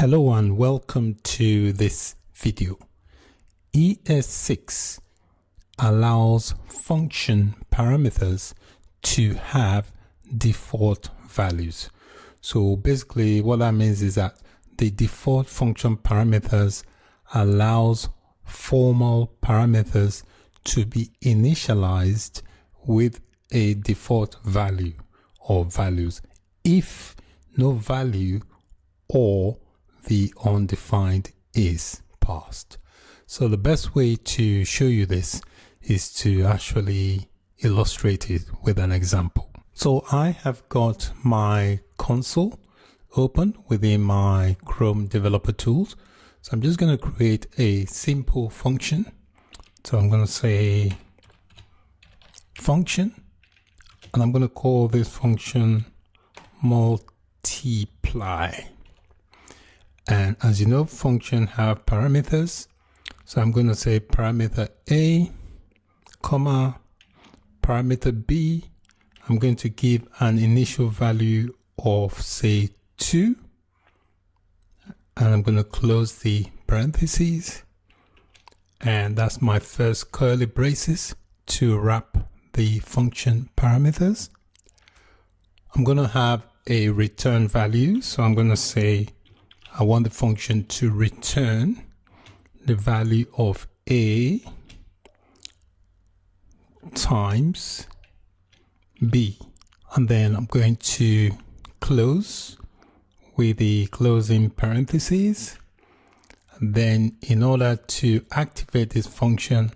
Hello and welcome to this video. ES6 allows function parameters to have default values. So basically what that means is that the default function parameters allows formal parameters to be initialized with a default value or values if no value or the undefined is passed. So the best way to show you this is to actually illustrate it with an example. So I have got my console open within my Chrome Developer Tools. So I'm just going to create a simple function. So I'm going to say function, and I'm going to call this function multiply. And as you know, function have parameters. So I'm going to say parameter A, comma, parameter B. I'm going to give an initial value of say 2. And I'm going to close the parentheses. And that's my first curly braces to wrap the function parameters. I'm going to have a return value. So I'm going to say I want the function to return the value of A times B. And then I'm going to close with the closing parentheses. And then in order to activate this function,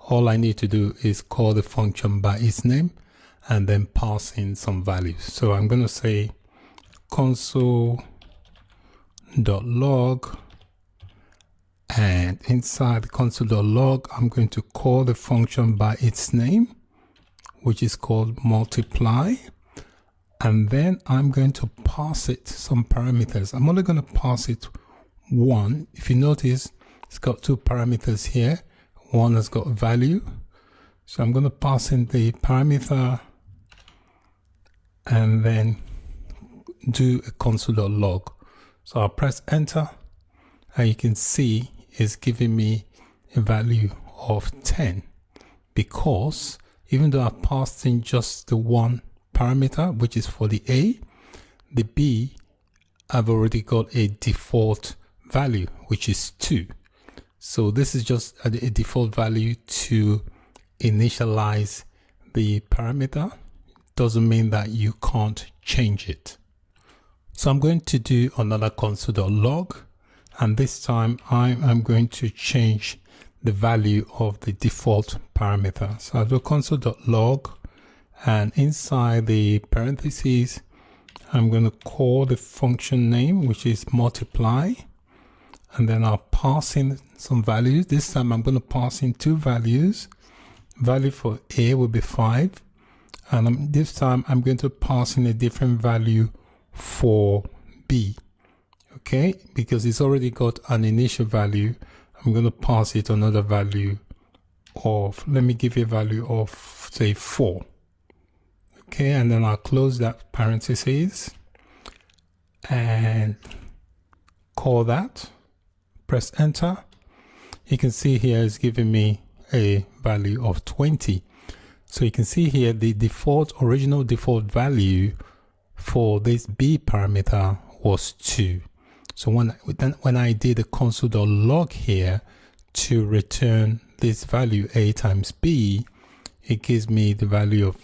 all I need to do is call the function by its name and then pass in some values. So I'm going to say console.log, and inside console.log I'm going to call the function by its name, which is called multiply, and then I'm going to pass it some parameters. I'm only going to pass it one. If you notice, it's got two parameters here. One has got a value, so I'm going to pass in the parameter and then do a console.log. So I'll press enter, and you can see it's giving me a value of 10, because even though I passed in just the one parameter, which is for the A, the B, I've already got a default value, which is 2. So this is just a default value to initialize the parameter. Doesn't mean that you can't change it. So I'm going to do another console.log, and this time I'm going to change the value of the default parameter. So I'll do console.log, and inside the parentheses, I'm going to call the function name, which is multiply, and then I'll pass in some values. This time I'm going to pass in two values. Value for A will be 5, and this time I'm going to pass in a different value for B, okay, because it's already got an initial value. I'm going to pass it another value of, let me give you a value of say 4, okay, and then I'll close that parentheses and call that, press enter. You can see here it's giving me a value of 20. So you can see here the original default value for this B parameter was 2. So when I did the console.log here to return this value A times B, it gives me the value of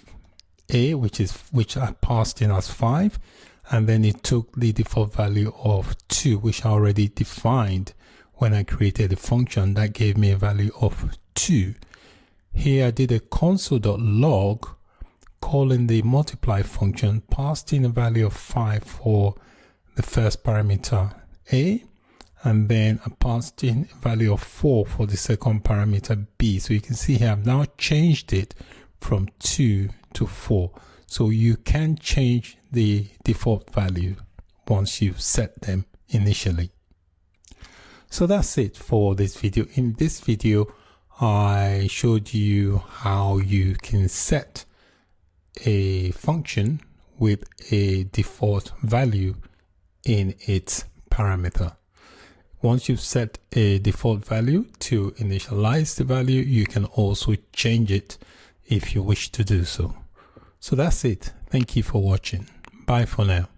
A, which I passed in as 5, and then it took the default value of 2, which I already defined when I created the function. That gave me a value of 2. Here I did a console.log calling the multiply function, passed in a value of 5 for the first parameter A, and then I passed in a value of 4 for the second parameter B. So you can see here I've now changed it from 2 to 4. So you can change the default value once you've set them initially. So that's it for this video. In this video I showed you how you can set a function with a default value in its parameter. Once you've set a default value to initialize the value, you can also change it if you wish to do so. So that's it. Thank you for watching. Bye for now.